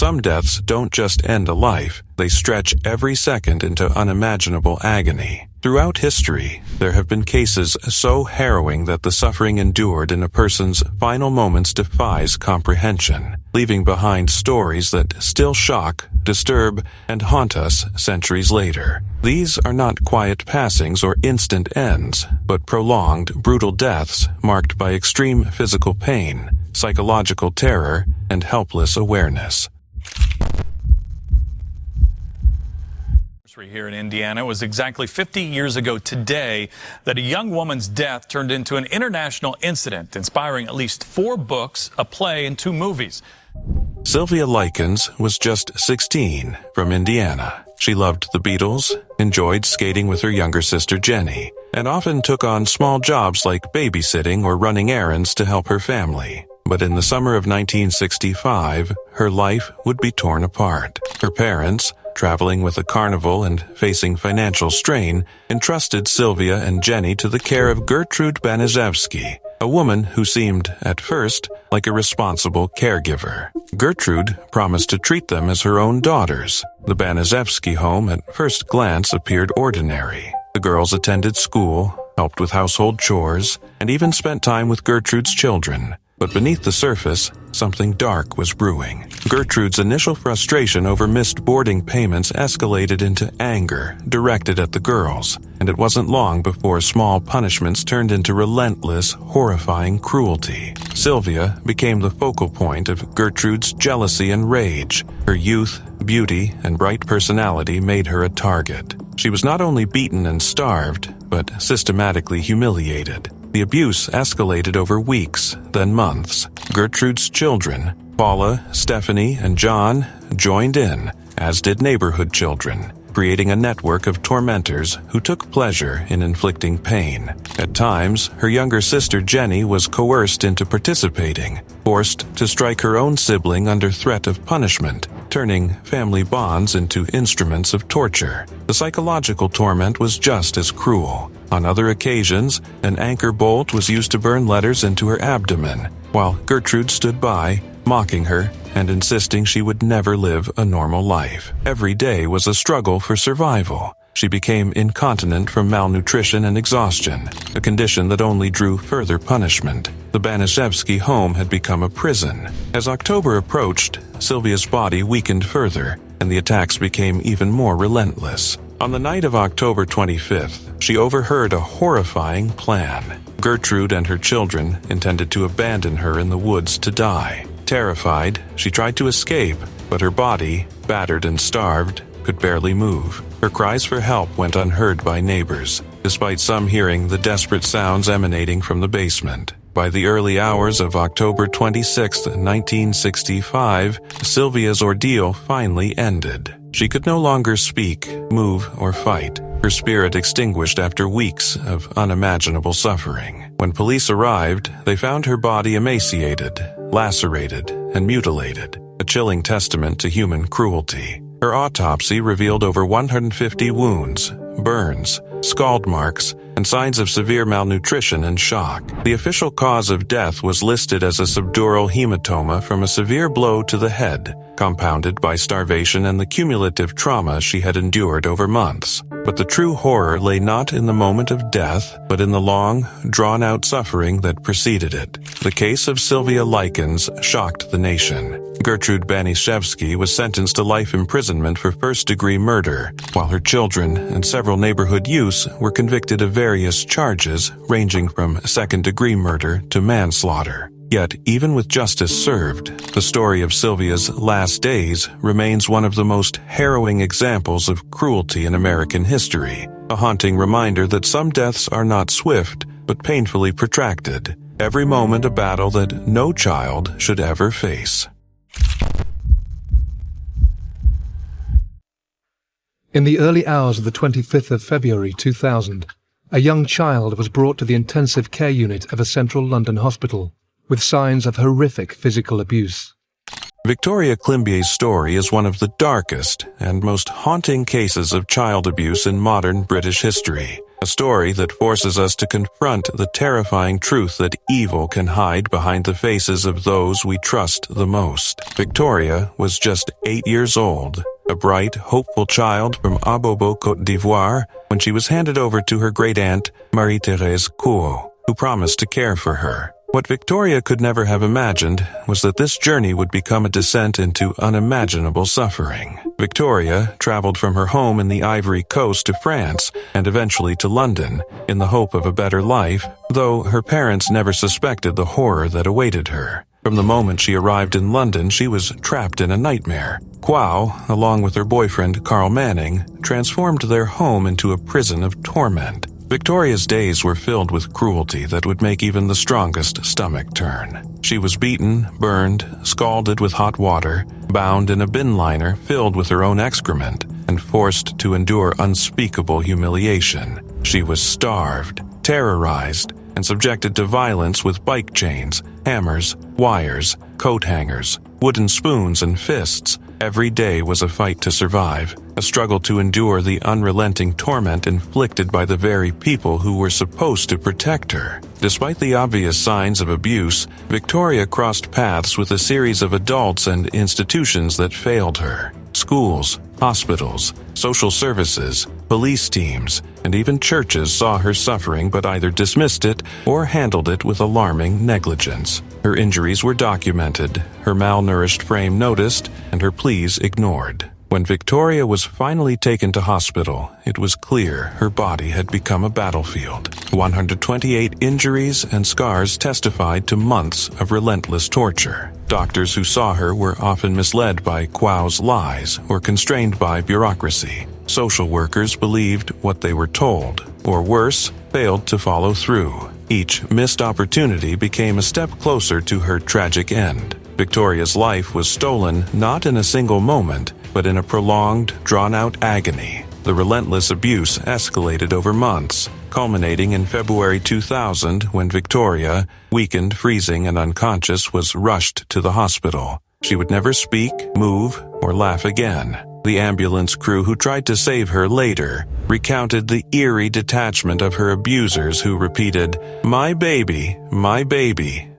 some deaths don't just end a life, they stretch every second into unimaginable agony. Throughout history, there have been cases so harrowing that the suffering endured in a person's final moments defies comprehension, leaving behind stories that still shock, disturb, and haunt us centuries later. These are not quiet passings or instant ends, but prolonged, brutal deaths marked by extreme physical pain, psychological terror, and helpless awareness. Here in Indiana, it was exactly 50 years ago today that a young woman's death turned into an international incident, inspiring at least 4 books, a play, and 2 movies. Sylvia Likens was just 16 from Indiana. She loved the Beatles, enjoyed skating with her younger sister Jenny, and often took on small jobs like babysitting or running errands to help her family. But in the summer of 1965, her life would be torn apart. Her parents, traveling with a carnival and facing financial strain, entrusted Sylvia and Jenny to the care of Gertrude Banaszewski, a woman who seemed, at first, like a responsible caregiver. Gertrude promised to treat them as her own daughters. The Banaszewski home at first glance appeared ordinary. The girls attended school, helped with household chores, and even spent time with Gertrude's children. But beneath the surface, something dark was brewing. Gertrude's initial frustration over missed boarding payments escalated into anger directed at the girls, and it wasn't long before small punishments turned into relentless, horrifying cruelty. Sylvia became the focal point of Gertrude's jealousy and rage. Her youth, beauty, and bright personality made her a target. She was not only beaten and starved, but systematically humiliated. The abuse escalated over weeks, then months. Gertrude's children, Paula, Stephanie, and John, joined in, as did neighborhood children, creating a network of tormentors who took pleasure in inflicting pain. At times, her younger sister Jenny was coerced into participating, forced to strike her own sibling under threat of punishment, turning family bonds into instruments of torture. The psychological torment was just as cruel. On other occasions, an anchor bolt was used to burn letters into her abdomen, while Gertrude stood by, mocking her and insisting she would never live a normal life. Every day was a struggle for survival. She became incontinent from malnutrition and exhaustion, a condition that only drew further punishment. The Banaszewski home had become a prison. As October approached, Sylvia's body weakened further, and the attacks became even more relentless. On the night of October 25th, she overheard a horrifying plan. Gertrude and her children intended to abandon her in the woods to die. Terrified, she tried to escape, but her body, battered and starved, could barely move. Her cries for help went unheard by neighbors, despite some hearing the desperate sounds emanating from the basement. By the early hours of October 26, 1965, Sylvia's ordeal finally ended. She could no longer speak, move, or fight. Her spirit extinguished after weeks of unimaginable suffering. When police arrived, they found her body emaciated, lacerated, and mutilated, a chilling testament to human cruelty. Her autopsy revealed over 150 wounds, burns, scald marks, and signs of severe malnutrition and shock. The official cause of death was listed as a subdural hematoma from a severe blow to the head, compounded by starvation and the cumulative trauma she had endured over months. But the true horror lay not in the moment of death, but in the long, drawn-out suffering that preceded it. The case of Sylvia Likens shocked the nation. Gertrude Banaszewski was sentenced to life imprisonment for first-degree murder, while her children and several neighborhood youths were convicted of various charges ranging from second-degree murder to manslaughter. Yet, even with justice served, the story of Sylvia's last days remains one of the most harrowing examples of cruelty in American history, a haunting reminder that some deaths are not swift, but painfully protracted, every moment a battle that no child should ever face. In the early hours of the 25th of February 2000, a young child was brought to the intensive care unit of a central London hospital with signs of horrific physical abuse. Victoria Climbier's story is one of the darkest and most haunting cases of child abuse in modern British history. A story that forces us to confront the terrifying truth that evil can hide behind the faces of those we trust the most. Victoria was just 8 years old, a bright, hopeful child from Abobo, Côte d'Ivoire, when she was handed over to her great-aunt, Marie-Thérèse Couot, who promised to care for her. What Victoria could never have imagined was that this journey would become a descent into unimaginable suffering. Victoria traveled from her home in the Ivory Coast to France and eventually to London in the hope of a better life, though her parents never suspected the horror that awaited her. From the moment she arrived in London, she was trapped in a nightmare. Couot, along with her boyfriend Carl Manning, transformed their home into a prison of torment. Victoria's days were filled with cruelty that would make even the strongest stomach turn. She was beaten, burned, scalded with hot water, bound in a bin liner filled with her own excrement, and forced to endure unspeakable humiliation. She was starved, terrorized, and subjected to violence with bike chains, hammers, wires, coat hangers, wooden spoons, and fists. Every day was a fight to survive, a struggle to endure the unrelenting torment inflicted by the very people who were supposed to protect her. Despite the obvious signs of abuse, Victoria crossed paths with a series of adults and institutions that failed her. Schools, hospitals, social services, police teams, and even churches saw her suffering but either dismissed it or handled it with alarming negligence. Her injuries were documented, her malnourished frame noticed, and her pleas ignored. When Victoria was finally taken to hospital, it was clear her body had become a battlefield. 128 injuries and scars testified to months of relentless torture. Doctors who saw her were often misled by Couot's lies or constrained by bureaucracy. Social workers believed what they were told, or worse, failed to follow through. Each missed opportunity became a step closer to her tragic end. Victoria's life was stolen not in a single moment, but in a prolonged, drawn-out agony. The relentless abuse escalated over months, culminating in February 2000 when Victoria, weakened, freezing, and unconscious, was rushed to the hospital. She would never speak, move, or laugh again. The ambulance crew who tried to save her later recounted the eerie detachment of her abusers who repeated, my baby,"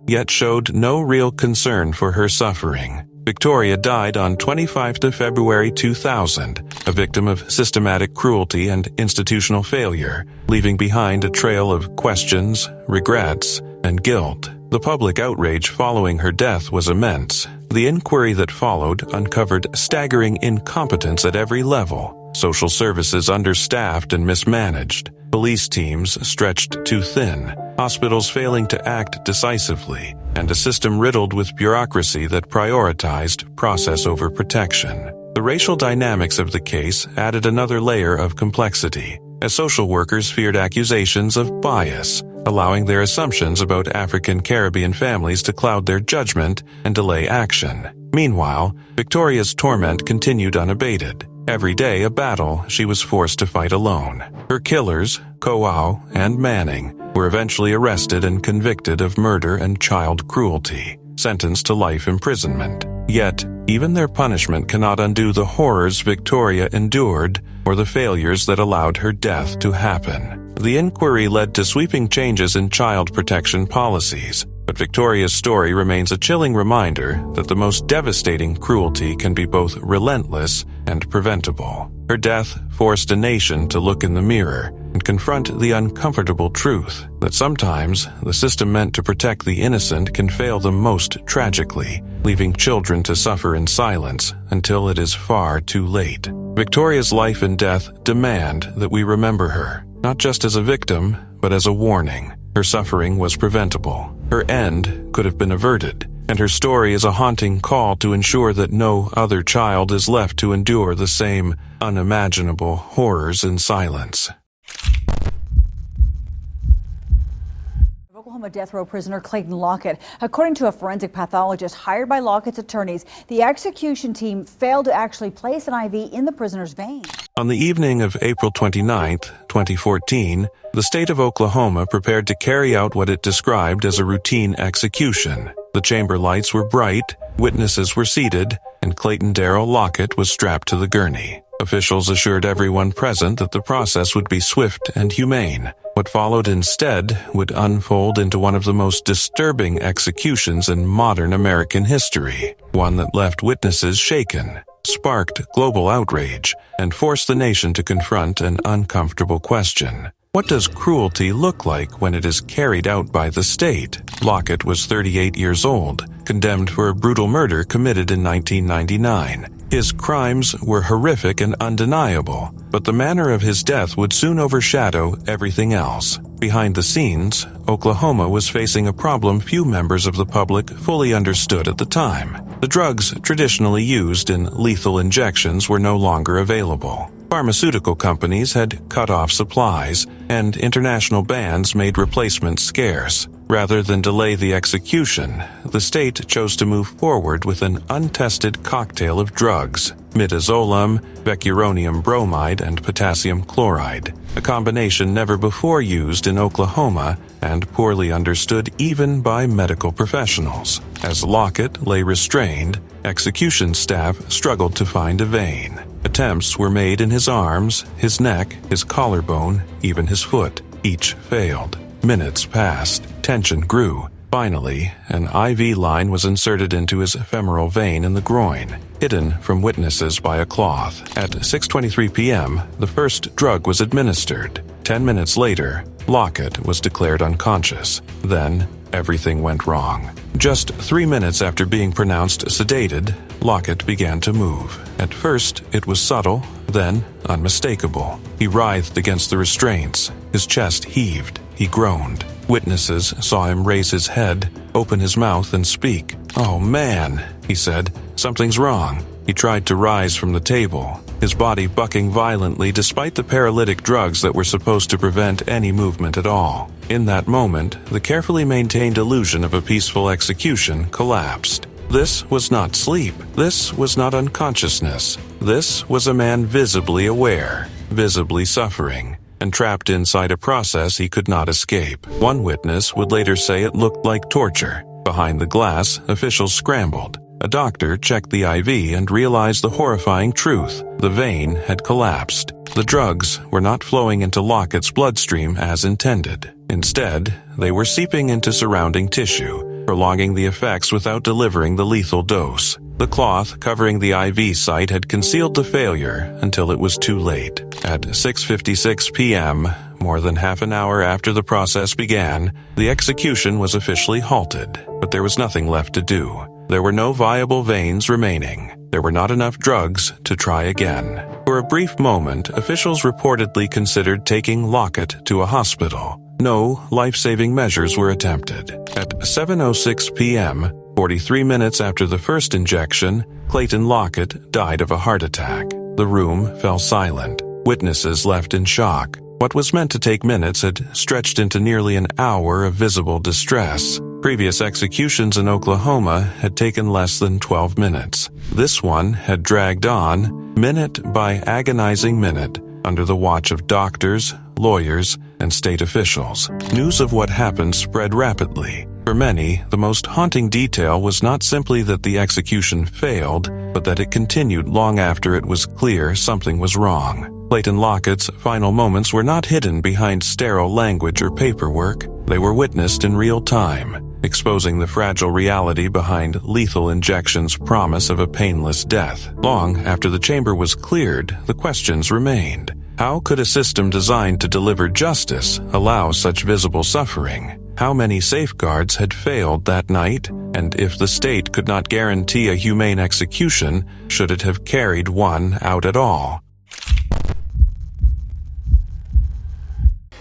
yet showed no real concern for her suffering. Victoria died on 25 February 2000, a victim of systematic cruelty and institutional failure, leaving behind a trail of questions, regrets, and guilt. The public outrage following her death was immense. The inquiry that followed uncovered staggering incompetence at every level. Social services understaffed and mismanaged. Police teams stretched too thin. Hospitals failing to act decisively, and a system riddled with bureaucracy that prioritized process over protection. The racial dynamics of the case added another layer of complexity, as social workers feared accusations of bias, allowing their assumptions about African Caribbean families to cloud their judgment and delay action. Meanwhile, Victoria's torment continued unabated. Every day a battle she was forced to fight alone. Her killers, Couot and Manning, were eventually arrested and convicted of murder and child cruelty, sentenced to life imprisonment. Yet, even their punishment cannot undo the horrors Victoria endured or the failures that allowed her death to happen. The inquiry led to sweeping changes in child protection policies, but Victoria's story remains a chilling reminder that the most devastating cruelty can be both relentless and preventable. Her death forced a nation to look in the mirror and confront the uncomfortable truth that sometimes the system meant to protect the innocent can fail them most tragically, leaving children to suffer in silence until it is far too late. Victoria's life and death demand that we remember her, not just as a victim, but as a warning. Her suffering was preventable. Her end could have been averted, and her story is a haunting call to ensure that no other child is left to endure the same unimaginable horrors in silence. Oklahoma death row prisoner Clayton Lockett. According to a forensic pathologist hired by Lockett's attorneys, the execution team failed to actually place an IV in the prisoner's vein. On the evening of April 29, 2014, the state of Oklahoma prepared to carry out what it described as a routine execution. The chamber lights were bright, Witnesses were seated, and Clayton Darrell Lockett was strapped to the gurney. Officials assured everyone present that the process would be swift and humane. What followed instead would unfold into one of the most disturbing executions in modern American history, one that left witnesses shaken, sparked global outrage, and forced the nation to confront an uncomfortable question. What does cruelty look like when it is carried out by the state? Lockett was 38 years old, condemned for a brutal murder committed in 1999. His crimes were horrific and undeniable, but the manner of his death would soon overshadow everything else. Behind the scenes, Oklahoma was facing a problem few members of the public fully understood at the time. The drugs traditionally used in lethal injections were no longer available. Pharmaceutical companies had cut off supplies, and international bans made replacements scarce. Rather than delay the execution, the state chose to move forward with an untested cocktail of drugs: midazolam, vecuronium bromide, and potassium chloride, a combination never before used in Oklahoma and poorly understood even by medical professionals. As Lockett lay restrained, execution staff struggled to find a vein. Attempts were made in his arms, his neck, his collarbone, even his foot. Each failed. Minutes passed. Tension grew. Finally, an IV line was inserted into his femoral vein in the groin, hidden from witnesses by a cloth. At 6:23 p.m., the first drug was administered. 10 minutes later, Lockett was declared unconscious. Then, everything went wrong. Just 3 minutes after being pronounced sedated, Lockett began to move. At first, it was subtle, then unmistakable. He writhed against the restraints. His chest heaved. He groaned. Witnesses saw him raise his head, open his mouth, and speak. "Oh, man," he said. "Something's wrong." He tried to rise from the table, his body bucking violently despite the paralytic drugs that were supposed to prevent any movement at all. In that moment, the carefully maintained illusion of a peaceful execution collapsed. This was not sleep. This was not unconsciousness. This was a man visibly aware, visibly suffering, and trapped inside a process he could not escape. One witness would later say it looked like torture. Behind the glass, officials scrambled. A doctor checked the IV and realized the horrifying truth. The vein had collapsed. The drugs were not flowing into Lockett's bloodstream as intended. Instead, they were seeping into surrounding tissue, prolonging the effects without delivering the lethal dose. The cloth covering the IV site had concealed the failure until it was too late. At 6:56 p.m., more than half an hour after the process began, the execution was officially halted, but there was nothing left to do. There were no viable veins remaining. There were not enough drugs to try again. For a brief moment, officials reportedly considered taking Lockett to a hospital. No life-saving measures were attempted. At 7:06 p.m., 43 minutes after the first injection, Clayton Lockett died of a heart attack. The room fell silent. Witnesses left in shock. What was meant to take minutes had stretched into nearly an hour of visible distress. Previous executions in Oklahoma had taken less than 12 minutes. This one had dragged on, minute by agonizing minute, under the watch of doctors, lawyers, and state officials. News of what happened spread rapidly. For many, the most haunting detail was not simply that the execution failed, but that it continued long after it was clear something was wrong. Clayton Lockett's final moments were not hidden behind sterile language or paperwork. They were witnessed in real time, exposing the fragile reality behind lethal injections' promise of a painless death. Long after the chamber was cleared, the questions remained. How could a system designed to deliver justice allow such visible suffering? How many safeguards had failed that night? And if the state could not guarantee a humane execution, should it have carried one out at all?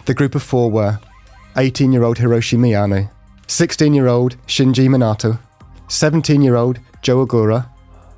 The group of four were 18-year-old Hiroshi Miyano, 16-year-old Shinji Minato, 17-year-old Joe Ogura,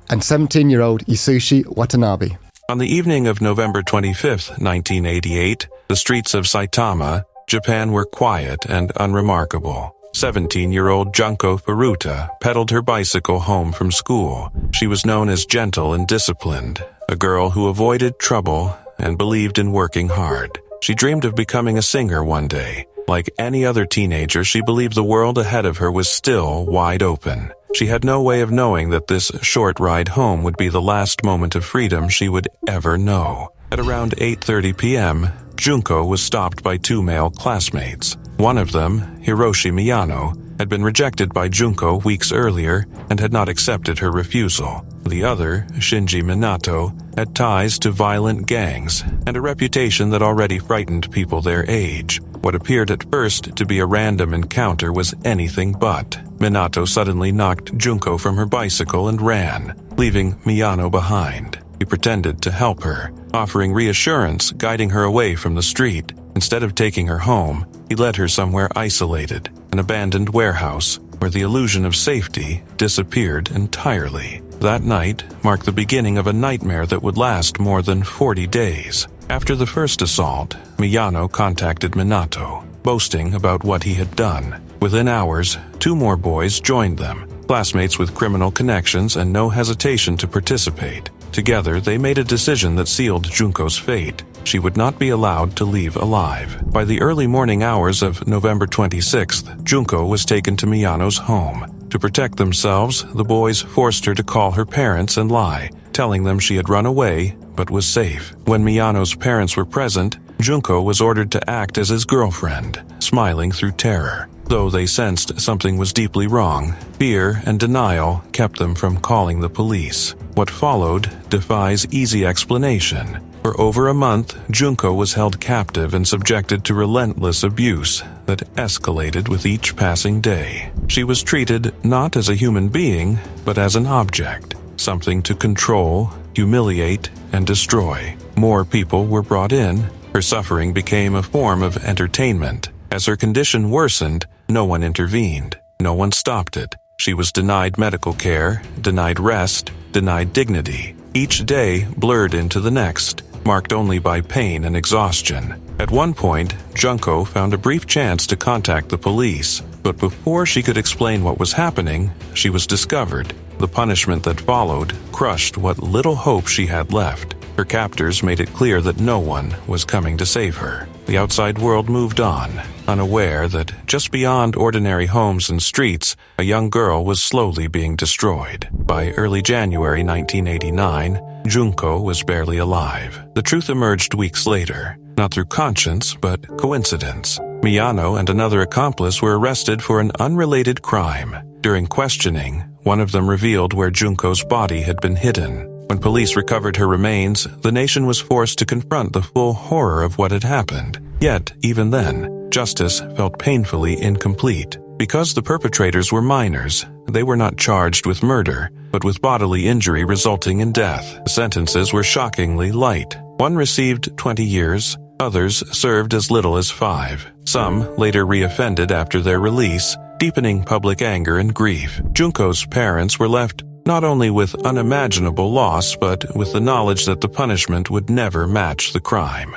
and 17-year-old Yasushi Watanabe. On the evening of November 25, 1988, the streets of Saitama, Japan were quiet and unremarkable. 17-year-old Junko Furuta pedaled her bicycle home from school. She was known as gentle and disciplined, a girl who avoided trouble and believed in working hard. She dreamed of becoming a singer one day, Like any other teenager, she believed the world ahead of her was still wide open. She had no way of knowing that this short ride home would be the last moment of freedom she would ever know. At around 8:30 p.m., Junko was stopped by two male classmates. One of them, Hiroshi Miyano, had been rejected by Junko weeks earlier and had not accepted her refusal. The other, Shinji Minato, had ties to violent gangs and a reputation that already frightened people their age. What appeared at first to be a random encounter was anything but. Minato suddenly knocked Junko from her bicycle and ran, leaving Miyano behind. He pretended to help her, offering reassurance, guiding her away from the street. Instead of taking her home, he led her somewhere isolated, an abandoned warehouse, where the illusion of safety disappeared entirely. That night marked the beginning of a nightmare that would last more than 40 days. After the first assault, Miyano contacted Minato, boasting about what he had done. Within hours, two more boys joined them, classmates with criminal connections and no hesitation to participate. Together, they made a decision that sealed Junko's fate. She would not be allowed to leave alive. By the early morning hours of November 26th, Junko was taken to Miyano's home. To protect themselves, the boys forced her to call her parents and lie, telling them she had run away but was safe. When Miyano's parents were present, Junko was ordered to act as his girlfriend, smiling through terror. Though they sensed something was deeply wrong, fear and denial kept them from calling the police. What followed defies easy explanation. For over a month, Junko was held captive and subjected to relentless abuse that escalated with each passing day. She was treated not as a human being, but as an object, something to control, humiliate, and destroy. More people were brought in. Her suffering became a form of entertainment. As her condition worsened, no one intervened. No one stopped it. She was denied medical care, denied rest, denied dignity. Each day blurred into the next, marked only by pain and exhaustion. At one point, Junko found a brief chance to contact the police, but before she could explain what was happening, she was discovered. The punishment that followed crushed what little hope she had left. Her captors made it clear that no one was coming to save her. The outside world moved on, unaware that just beyond ordinary homes and streets, a young girl was slowly being destroyed. By early January 1989, Junko was barely alive. The truth emerged weeks later, not through conscience, but coincidence. Miyano and another accomplice were arrested for an unrelated crime. During questioning, one of them revealed where Junko's body had been hidden. When police recovered her remains, the nation was forced to confront the full horror of what had happened. Yet, even then, justice felt painfully incomplete. Because the perpetrators were minors, they were not charged with murder, but with bodily injury resulting in death. The sentences were shockingly light. One received 20 years, others served as little as 5. Some later reoffended after their release, deepening public anger and grief. Junko's parents were left not only with unimaginable loss, but with the knowledge that the punishment would never match the crime.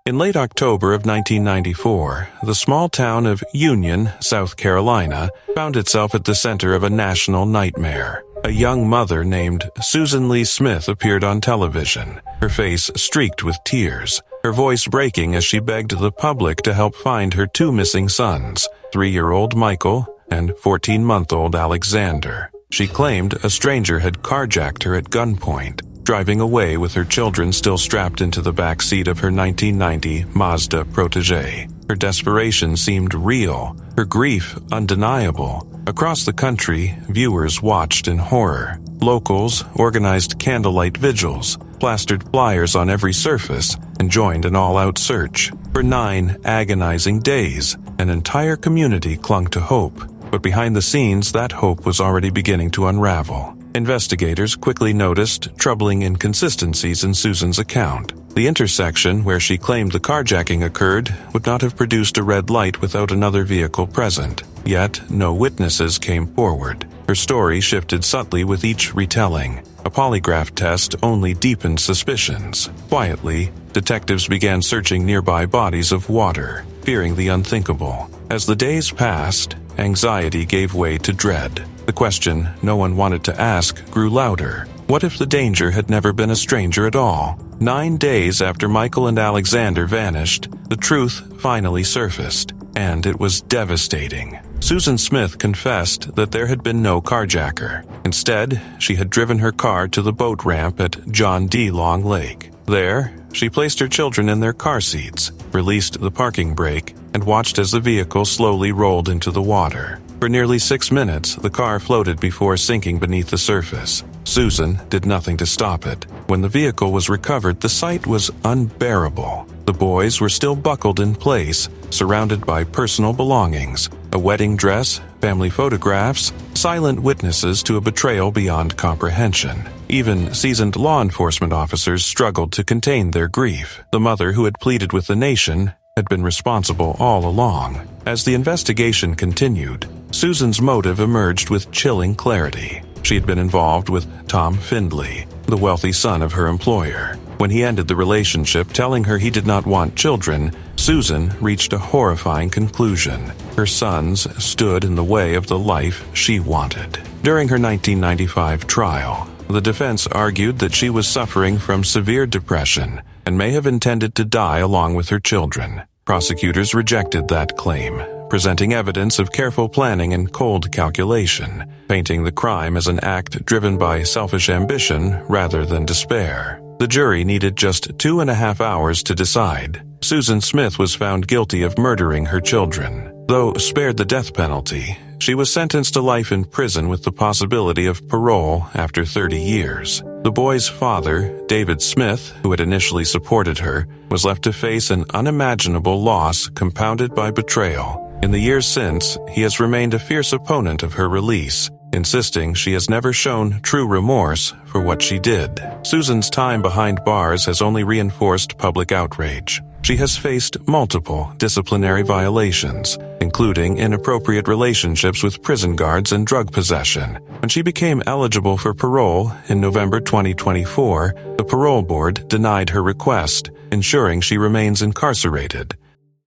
In late October of 1994, the small town of Union, South Carolina, found itself at the center of a national nightmare. A young mother named Susan Lee Smith appeared on television, her face streaked with tears, her voice breaking as she begged the public to help find her two missing sons, 3-year-old Michael and 14-month-old Alexander. She claimed a stranger had carjacked her at gunpoint, driving away with her children still strapped into the back seat of her 1990 Mazda Protégé. Her desperation seemed real, her grief undeniable. Across the country, viewers watched in horror. Locals organized candlelight vigils, plastered flyers on every surface, and joined an all-out search. For 9 agonizing days, an entire community clung to hope. But behind the scenes, that hope was already beginning to unravel. Investigators quickly noticed troubling inconsistencies in Susan's account. The intersection where she claimed the carjacking occurred would not have produced a red light without another vehicle present. Yet, no witnesses came forward. Her story shifted subtly with each retelling. A polygraph test only deepened suspicions. Quietly, detectives began searching nearby bodies of water, fearing the unthinkable. As the days passed, anxiety gave way to dread. The question no one wanted to ask grew louder. What if the danger had never been a stranger at all? 9 days after Michael and Alexander vanished, the truth finally surfaced, and it was devastating. Susan Smith confessed that there had been no carjacker. Instead, she had driven her car to the boat ramp at John D. Long Lake. There, she placed her children in their car seats, released the parking brake, and watched as the vehicle slowly rolled into the water. For nearly 6 minutes, the car floated before sinking beneath the surface. Susan did nothing to stop it. When the vehicle was recovered, the sight was unbearable. The boys were still buckled in place, surrounded by personal belongings, a wedding dress, family photographs, silent witnesses to a betrayal beyond comprehension. Even seasoned law enforcement officers struggled to contain their grief. The mother who had pleaded with the nation had been responsible all along. As the investigation continued, Susan's motive emerged with chilling clarity. She had been involved with Tom Findley, the wealthy son of her employer. When he ended the relationship, telling her he did not want children, Susan reached a horrifying conclusion. Her sons stood in the way of the life she wanted. During her 1995 trial, the defense argued that she was suffering from severe depression and may have intended to die along with her children. Prosecutors rejected that claim, presenting evidence of careful planning and cold calculation, painting the crime as an act driven by selfish ambition rather than despair. The jury needed just 2.5 hours to decide. Susan Smith was found guilty of murdering her children. Though spared the death penalty, she was sentenced to life in prison with the possibility of parole after 30 years. The boy's father, David Smith, who had initially supported her, was left to face an unimaginable loss compounded by betrayal. In the years since, he has remained a fierce opponent of her release, insisting she has never shown true remorse for what she did. Susan's time behind bars has only reinforced public outrage. She has faced multiple disciplinary violations, including inappropriate relationships with prison guards and drug possession. When she became eligible for parole in November 2024, the parole board denied her request, ensuring she remains incarcerated.